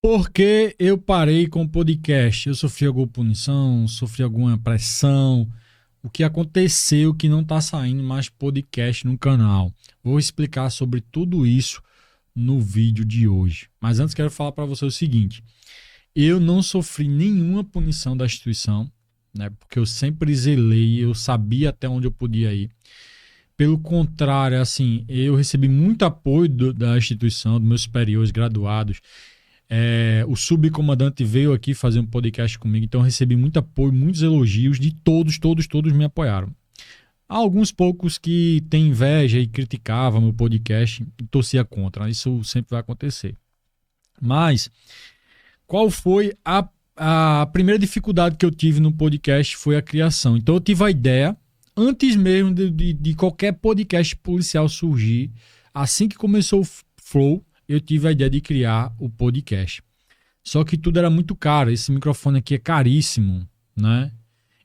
Por que eu parei com o podcast? Eu sofri alguma punição, sofri alguma pressão? O que aconteceu que não está saindo mais podcast no canal? Vou explicar sobre tudo isso no vídeo de hoje. Mas antes quero falar para você o seguinte: eu não sofri nenhuma punição da instituição, né? Porque eu sempre zelei, eu sabia até onde eu podia ir. Pelo contrário, assim, eu recebi muito apoio da instituição, dos meus superiores graduados. O subcomandante veio aqui fazer um podcast comigo, então eu recebi muito apoio, muitos elogios de todos me apoiaram. Há alguns poucos que têm inveja e criticavam meu podcast e torcia contra. Isso sempre vai acontecer. Mas qual foi a primeira dificuldade que eu tive no podcast? Foi a criação. Então eu tive a ideia, antes mesmo de qualquer podcast policial surgir, assim que começou o Flow, eu tive a ideia de criar o podcast. Só que tudo era muito caro. Esse microfone aqui é caríssimo, né?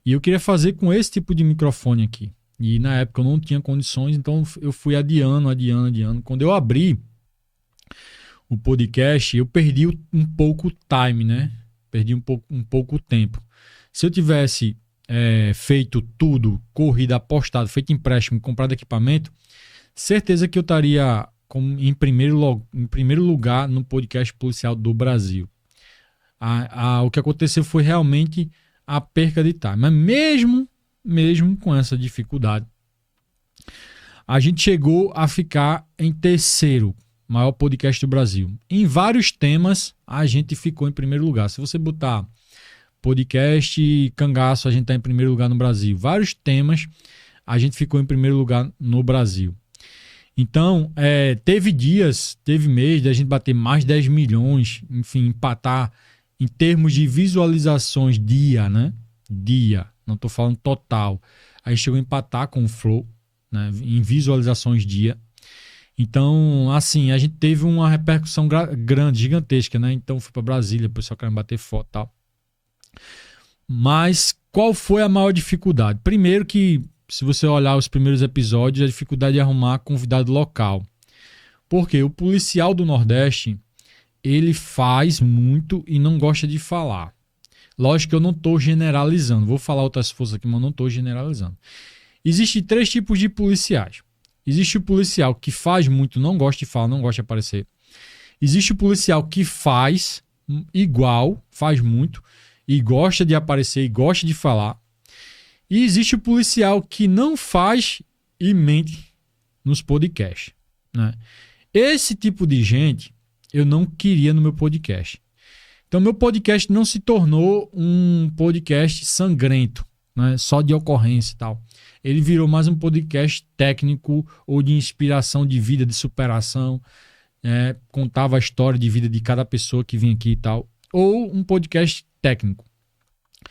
E eu queria fazer com esse tipo de microfone aqui. E na época eu não tinha condições, então eu fui adiando. Quando eu abri o podcast, eu perdi um pouco o time, né? Perdi um pouco o tempo. Se eu tivesse feito tudo, corrida, apostado, feito empréstimo, comprado equipamento, certeza que eu estaria em primeiro lugar no podcast policial do Brasil. O que aconteceu foi realmente a perca de time. Mas mesmo com essa dificuldade, a gente chegou a ficar em terceiro maior podcast do Brasil. Em vários temas, a gente ficou em primeiro lugar. Se você botar podcast Cangaço, a gente está em primeiro lugar no Brasil. Vários temas, a gente ficou em primeiro lugar no Brasil. Então, teve mês da gente bater mais de 10 milhões, enfim, empatar em termos de visualizações dia, né? Dia, não estou falando total. A gente chegou a empatar com o Flow, né? Em visualizações dia. Então, assim, a gente teve uma repercussão grande, gigantesca, né? Então, fui para Brasília, o pessoal querendo bater foto e tal. Mas qual foi a maior dificuldade? Primeiro que, se você olhar os primeiros episódios, a dificuldade de arrumar convidado local. Porque o policial do Nordeste, ele faz muito e não gosta de falar. Lógico que eu não estou generalizando. Vou falar outras forças aqui, mas não estou generalizando. Existem 3 tipos de policiais. Existe o policial que faz muito, não gosta de falar, não gosta de aparecer. Existe o policial que faz igual, faz muito, e gosta de aparecer e gosta de falar. E existe o policial que não faz e mente nos podcasts, né? Esse tipo de gente eu não queria no meu podcast. Então, meu podcast não se tornou um podcast sangrento, né? Só de ocorrência e tal. Ele virou mais um podcast técnico ou de inspiração de vida, de superação. Contava a história de vida de cada pessoa que vinha aqui e tal. Ou um podcast técnico.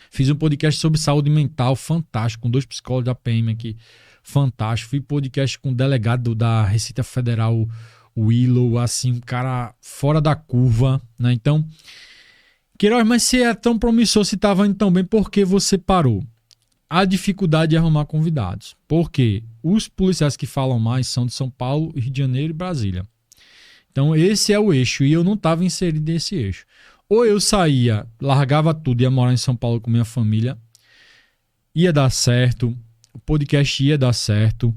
Fiz um podcast sobre saúde mental fantástico, com 2 psicólogos da PM aqui, fantástico. Fiz podcast com o delegado da Receita Federal, o Willow, assim, um cara fora da curva, né? Então, Queiroz, mas se é tão promissor, se estava indo tão bem, por que você parou? A dificuldade de arrumar convidados. Porque os policiais que falam mais são de São Paulo, Rio de Janeiro e Brasília. Então, esse é o eixo, e eu não estava inserido nesse eixo. Ou eu saía, largava tudo e ia morar em São Paulo com minha família, ia dar certo, o podcast ia dar certo,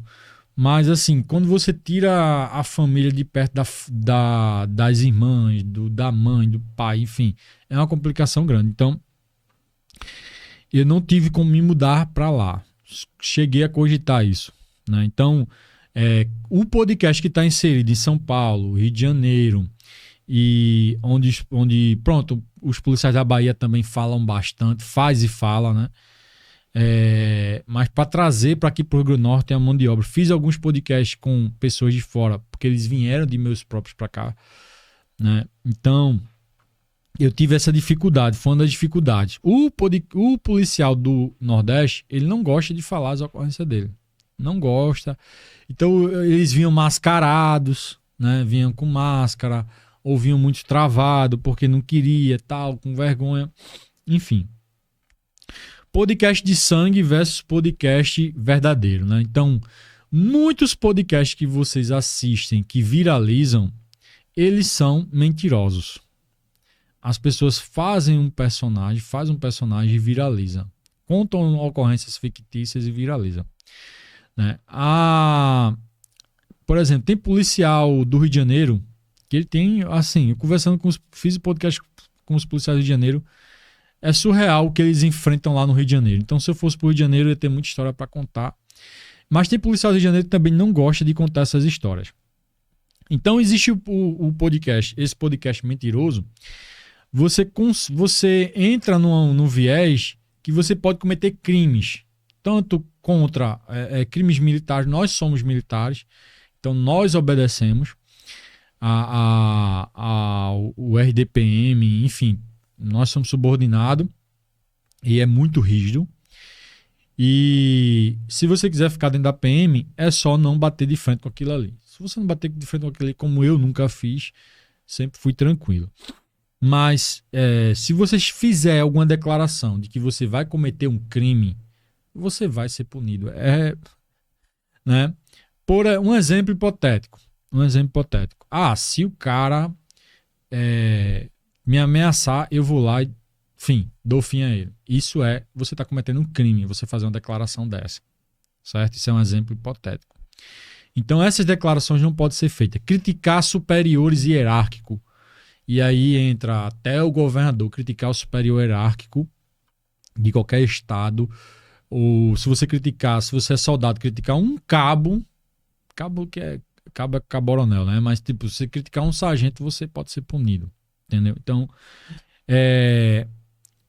mas assim, quando você tira a família de perto das irmãs, da mãe, do pai, enfim, é uma complicação grande. Então, eu não tive como me mudar para lá. Cheguei a cogitar isso, né? Então, o podcast que está inserido em São Paulo, Rio de Janeiro, e onde pronto, os policiais da Bahia também falam bastante, faz e fala, né? Mas para trazer para aqui para o Rio Grande do Norte é a mão de obra. Fiz alguns podcasts com pessoas de fora, porque eles vieram de meus próprios para cá, né? Então, eu tive essa dificuldade, foi uma das dificuldades. O policial do Nordeste, ele não gosta de falar as ocorrências dele. Não gosta. Então, eles vinham mascarados, né? Vinham com máscara, ou vinham muito travado, porque não queria, tal, com vergonha. Enfim. Podcast de sangue versus podcast verdadeiro, né? Então, muitos podcasts que vocês assistem, que viralizam, eles são mentirosos. as pessoas fazem um personagem e viraliza. Contam ocorrências fictícias e viraliza. Né? Por exemplo, tem policial do Rio de Janeiro que ele tem, assim, eu conversando fiz um podcast com os policiais do Rio de Janeiro, é surreal o que eles enfrentam lá no Rio de Janeiro. Então, se eu fosse pro Rio de Janeiro, eu ia ter muita história para contar. Mas tem policial do Rio de Janeiro que também não gosta de contar essas histórias. Então, existe o podcast, esse podcast mentiroso. Você entra no viés que você pode cometer crimes, tanto contra crimes militares. Nós somos militares, então nós obedecemos ao RDPM, enfim, nós somos subordinados e é muito rígido. E se você quiser ficar dentro da PM, é só não bater de frente com aquilo ali. Se você não bater de frente com aquilo ali, como eu nunca fiz, sempre fui tranquilo. Mas se você fizer alguma declaração de que você vai cometer um crime, você vai ser punido. Né? Por um exemplo hipotético. Se o cara me ameaçar, eu vou lá e, enfim, dou fim a ele. Isso você está cometendo um crime, você fazer uma declaração dessa. Certo? Isso é um exemplo hipotético. Então, essas declarações não podem ser feitas. Criticar superiores hierárquico. E aí entra até o governador criticar o superior hierárquico de qualquer estado. Ou se você é soldado, criticar um cabo que é caboronel, né? Mas, tipo, se você criticar um sargento, você pode ser punido. Entendeu? Então,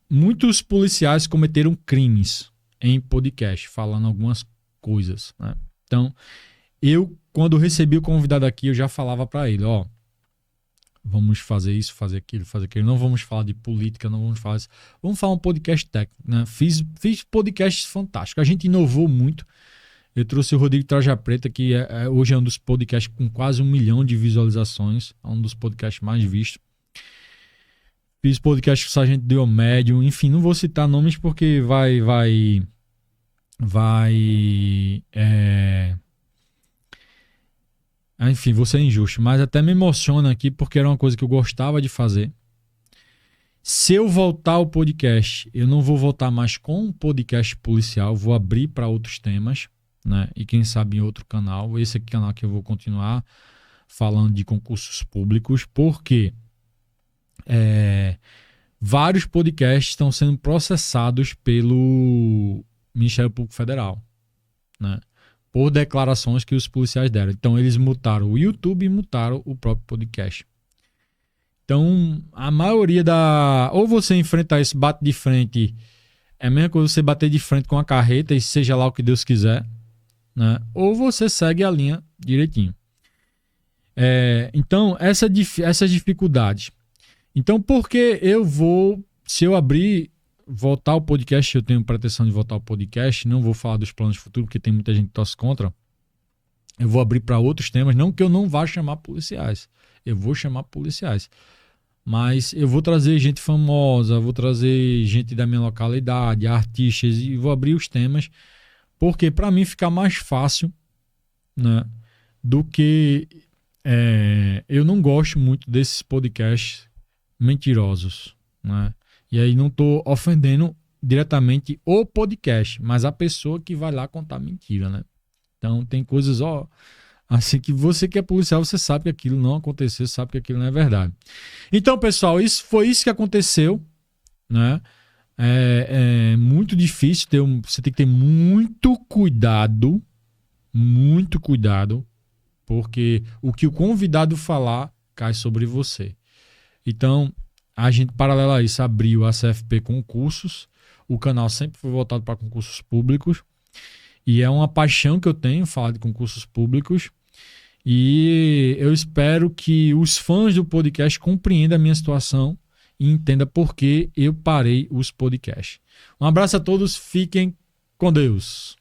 muitos policiais cometeram crimes em podcast, falando algumas coisas, né? Então, quando recebi o convidado aqui, eu já falava para ele, vamos fazer isso, fazer aquilo. Não vamos falar de política, não vamos falar isso. Vamos falar um podcast técnico, né? Fiz podcasts fantásticos. A gente inovou muito. Eu trouxe o Rodrigo Traja Preta, que hoje é um dos podcasts com quase 1 milhão de visualizações. É um dos podcasts mais vistos. Fiz podcast com o Sargento Diomédio. Enfim, não vou citar nomes porque enfim, vou ser injusto, mas até me emociona aqui porque era uma coisa que eu gostava de fazer. Se eu voltar ao podcast, eu não vou voltar mais com um podcast policial, vou abrir para outros temas, né? E quem sabe em outro canal. Esse aqui é o canal que eu vou continuar falando de concursos públicos, porque vários podcasts estão sendo processados pelo Ministério Público Federal, né? Por declarações que os policiais deram. Então, eles mutaram o YouTube e mutaram o próprio podcast. Então, a maioria ou você enfrentar esse bate de frente, é a mesma coisa você bater de frente com a carreta e seja lá o que Deus quiser, né? Ou você segue a linha direitinho. Então, essas dificuldades. Então, por que se eu voltar ao podcast, eu tenho pretensão de voltar ao podcast, não vou falar dos planos futuros, porque tem muita gente que torce contra. Eu vou abrir para outros temas, não que eu não vá chamar policiais. Eu vou chamar policiais. Mas eu vou trazer gente famosa, vou trazer gente da minha localidade, artistas, e vou abrir os temas, porque para mim fica mais fácil, né, do que eu não gosto muito desses podcasts mentirosos, né? E aí não estou ofendendo diretamente o podcast, mas a pessoa que vai lá contar mentira, né? Então tem coisas, assim que você que é policial, você sabe que aquilo não aconteceu, sabe que aquilo não é verdade. Então, pessoal, foi isso que aconteceu, né? É muito difícil, você tem que ter muito cuidado, porque o que o convidado falar cai sobre você. Então, a gente, paralelo a isso, abriu a CFP Concursos. O canal sempre foi voltado para concursos públicos. E é uma paixão que eu tenho falar de concursos públicos. E eu espero que os fãs do podcast compreendam a minha situação e entendam por que eu parei os podcasts. Um abraço a todos, fiquem com Deus.